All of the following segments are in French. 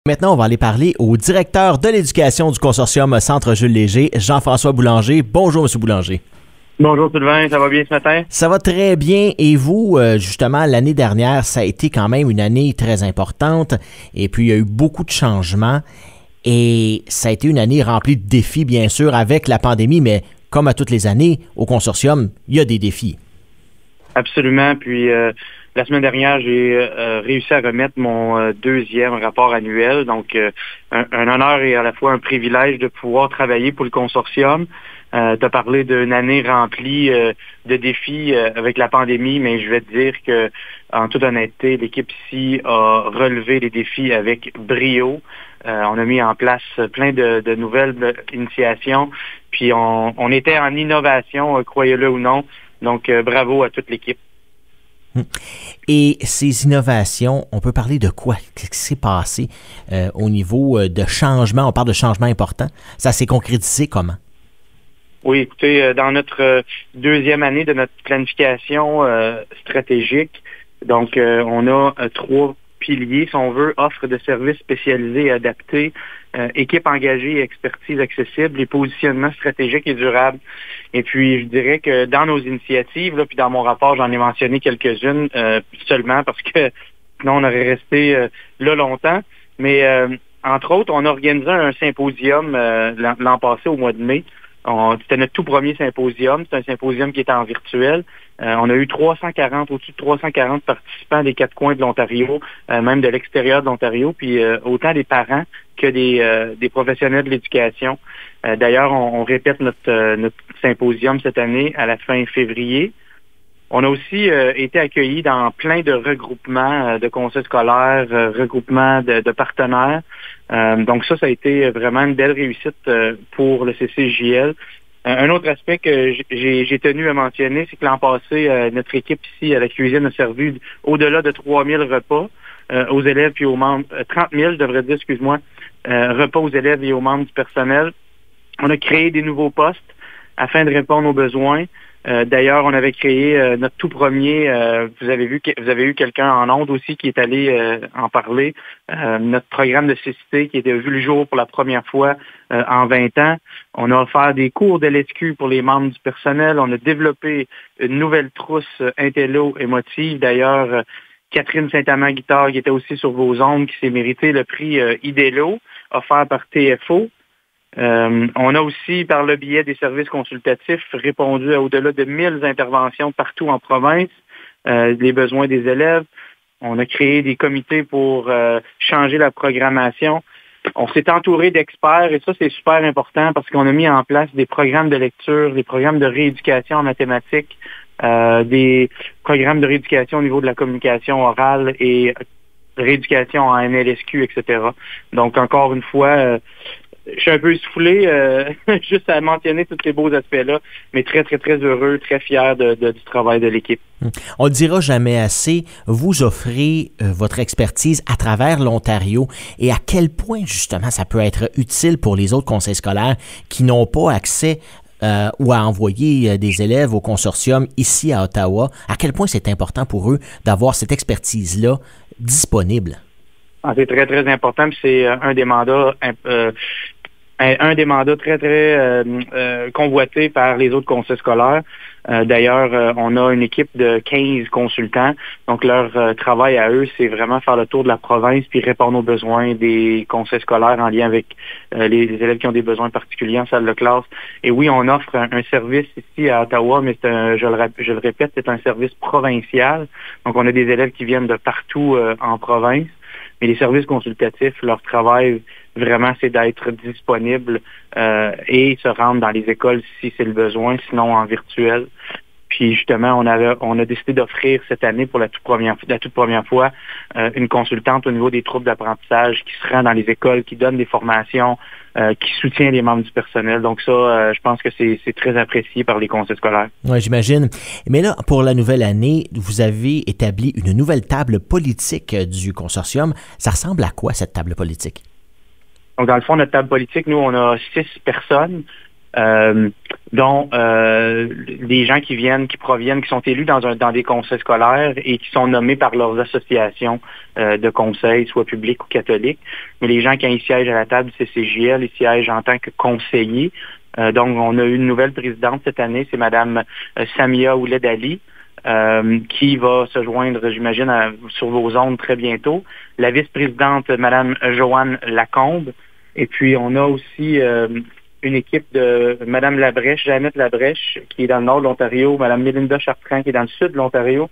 Maintenant, on va aller parler au directeur de l'éducation du consortium Centre Jules Léger, Jean-François Boulanger. Bonjour, M. Boulanger. Bonjour Sylvain, ça va bien ce matin? Ça va très bien. Et vous, justement, l'année dernière, ça a été quand même une année très importante. Et puis, il y a eu beaucoup de changements. Et ça a été une année remplie de défis, bien sûr, avec la pandémie. Mais comme à toutes les années, au consortium, il y a des défis. Absolument. Puis, la semaine dernière, j'ai réussi à remettre mon deuxième rapport annuel. Donc, un honneur et à la fois un privilège de pouvoir travailler pour le consortium. Tu as parlé d'une année remplie de défis avec la pandémie, mais je vais te dire que, en toute honnêteté, l'équipe ici a relevé les défis avec brio. On a mis en place plein de nouvelles initiations. Puis, on était en innovation, croyez-le ou non. Donc, bravo à toute l'équipe. Et ces innovations, on peut parler de quoi? Qu'est-ce qui s'est passé au niveau de changement? On parle de changements importants. Ça s'est concrétisé comment? Oui, écoutez, dans notre deuxième année de notre planification stratégique, donc on a trois piliers, si on veut, offre de services spécialisés et adaptés, équipe engagée et expertise accessible, et positionnement stratégique et durable. Et puis, je dirais que dans nos initiatives, là, puis dans mon rapport, j'en ai mentionné quelques-unes seulement parce que sinon, on aurait resté là longtemps. Mais entre autres, on a organisé un symposium l'an passé, au mois de mai. C'était notre tout premier symposium. C'est un symposium qui était en virtuel. On a eu au-dessus de 340 participants des quatre coins de l'Ontario, même de l'extérieur de l'Ontario, puis autant des parents que des professionnels de l'éducation. D'ailleurs, on répète notre symposium cette année à la fin février. On a aussi été accueillis dans plein de regroupements de conseils scolaires, regroupements de partenaires. Donc ça a été vraiment une belle réussite pour le CCJL. Un autre aspect que j'ai tenu à mentionner, c'est que l'an passé, notre équipe ici à la cuisine a servi au-delà de 3000 repas aux élèves et aux membres, 30 000, je devrais dire, repas aux élèves et aux membres du personnel. On a créé des nouveaux postes afin de répondre aux besoins. D'ailleurs, on avait créé notre tout premier, vous avez eu quelqu'un en ondes aussi qui est allé en parler, notre programme de cécité qui était vu le jour pour la première fois en 20 ans. On a offert des cours de l'ESQ pour les membres du personnel. On a développé une nouvelle trousse intello émotive. D'ailleurs, Catherine Saint-Amand-Guitard, qui était aussi sur vos ondes, qui s'est mérité le prix IDELO, offert par TFO. On a aussi, par le biais des services consultatifs, répondu à au-delà de 1000 interventions partout en province, les besoins des élèves. On a créé des comités pour changer la programmation. On s'est entouré d'experts et ça, c'est super important parce qu'on a mis en place des programmes de lecture, des programmes de rééducation en mathématiques, des programmes de rééducation au niveau de la communication orale et rééducation en NLSQ, etc. Donc, encore une fois, je suis un peu essoufflé juste à mentionner tous ces beaux aspects-là, mais très, très, très heureux, très fier du travail de l'équipe. On ne le dira jamais assez, vous offrez votre expertise à travers l'Ontario et à quel point, justement, ça peut être utile pour les autres conseils scolaires qui n'ont pas accès ou à envoyer des élèves au consortium ici à Ottawa. À quel point c'est important pour eux d'avoir cette expertise-là disponible? C'est très, très important. Puis c'est un des mandats très, très convoité par les autres conseils scolaires. D'ailleurs, on a une équipe de 15 consultants. Donc, leur travail à eux, c'est vraiment faire le tour de la province puis répondre aux besoins des conseils scolaires en lien avec les élèves qui ont des besoins particuliers en salle de classe. Et oui, on offre un service ici à Ottawa, mais je le répète, c'est un service provincial. Donc, on a des élèves qui viennent de partout en province. Mais les services consultatifs, leur travail, vraiment, c'est d'être disponible et se rendre dans les écoles si c'est le besoin, sinon en virtuel. Puis justement, on a décidé d'offrir cette année pour la toute première fois une consultante au niveau des troubles d'apprentissage qui se rend dans les écoles, qui donne des formations, qui soutient les membres du personnel. Donc ça, je pense que c'est très apprécié par les conseils scolaires. Oui, j'imagine. Mais là, pour la nouvelle année, vous avez établi une nouvelle table politique du consortium. Ça ressemble à quoi, cette table politique? Donc, dans le fond, notre table politique, nous, on a 6 personnes. dont des gens qui sont élus dans des conseils scolaires et qui sont nommés par leurs associations de conseils, soit publics ou catholiques. Mais les gens, quand ils siègent à la table du CCJL, ils siègent en tant que conseillers. Donc, on a eu une nouvelle présidente cette année, c'est Mme Samia Ouled-Ali, qui va se joindre, j'imagine, sur vos ondes très bientôt. La vice-présidente, Mme Joanne Lacombe. Et puis, on a aussi une équipe de Mme Labrèche, Jeannette Labrèche, qui est dans le nord de l'Ontario, Mme Mélinda Chartrand, qui est dans le sud de l'Ontario,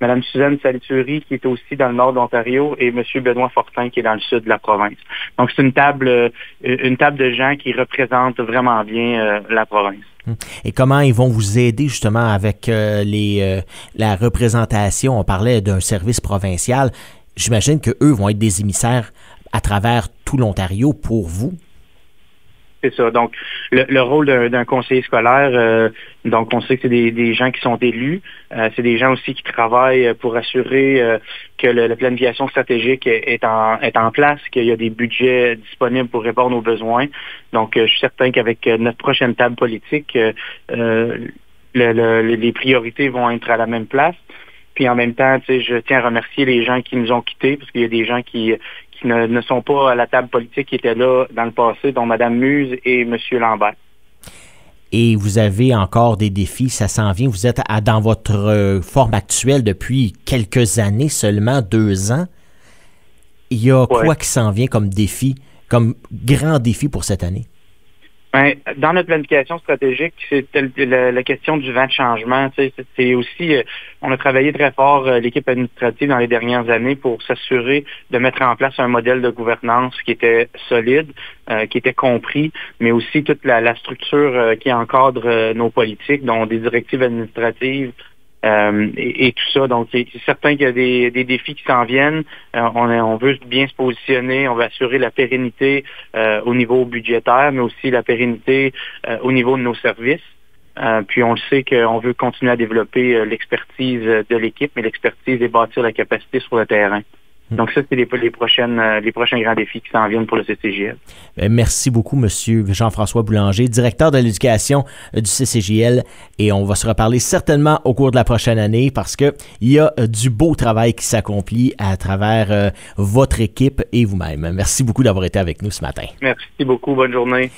Mme Suzanne Salituri, qui est aussi dans le nord de l'Ontario, et M. Benoît Fortin, qui est dans le sud de la province. Donc, c'est une table de gens qui représentent vraiment bien la province. Et comment ils vont vous aider justement avec la représentation? On parlait d'un service provincial. J'imagine qu'eux vont être des émissaires à travers tout l'Ontario pour vous. C'est ça. Donc, le rôle d'un conseiller scolaire, donc on sait que c'est des gens qui sont élus. C'est des gens aussi qui travaillent pour assurer que la planification stratégique est en place, qu'il y a des budgets disponibles pour répondre aux besoins. Donc, je suis certain qu'avec notre prochaine table politique, les priorités vont être à la même place. Puis en même temps, je tiens à remercier les gens qui nous ont quittés, parce qu'il y a des gens qui ne sont pas à la table politique, qui étaient là dans le passé, dont Mme Muse et M. Lambert. Et vous avez encore des défis, ça s'en vient. Vous êtes dans votre forme actuelle depuis quelques années, seulement 2 ans. Il y a quoi qui s'en vient comme défi, comme grand défi pour cette année? Dans notre planification stratégique, c'est la question du vent de changement. C'est aussi, on a travaillé très fort, l'équipe administrative, dans les dernières années pour s'assurer de mettre en place un modèle de gouvernance qui était solide, qui était compris, mais aussi toute la structure qui encadre nos politiques, dont des directives administratives, et tout ça. Donc, c'est certain qu'il y a des défis qui s'en viennent. On veut bien se positionner, on veut assurer la pérennité au niveau budgétaire, mais aussi la pérennité au niveau de nos services. Puis on le sait qu'on veut continuer à développer l'expertise de l'équipe, mais l'expertise et bâtir la capacité sur le terrain. Donc ça, c'est les prochains grands défis qui s'en viennent pour le CCJL. Merci beaucoup, M. Jean-François Boulanger, directeur de l'éducation du CCJL. Et on va se reparler certainement au cours de la prochaine année parce qu'il y a du beau travail qui s'accomplit à travers votre équipe et vous-même. Merci beaucoup d'avoir été avec nous ce matin. Merci beaucoup. Bonne journée.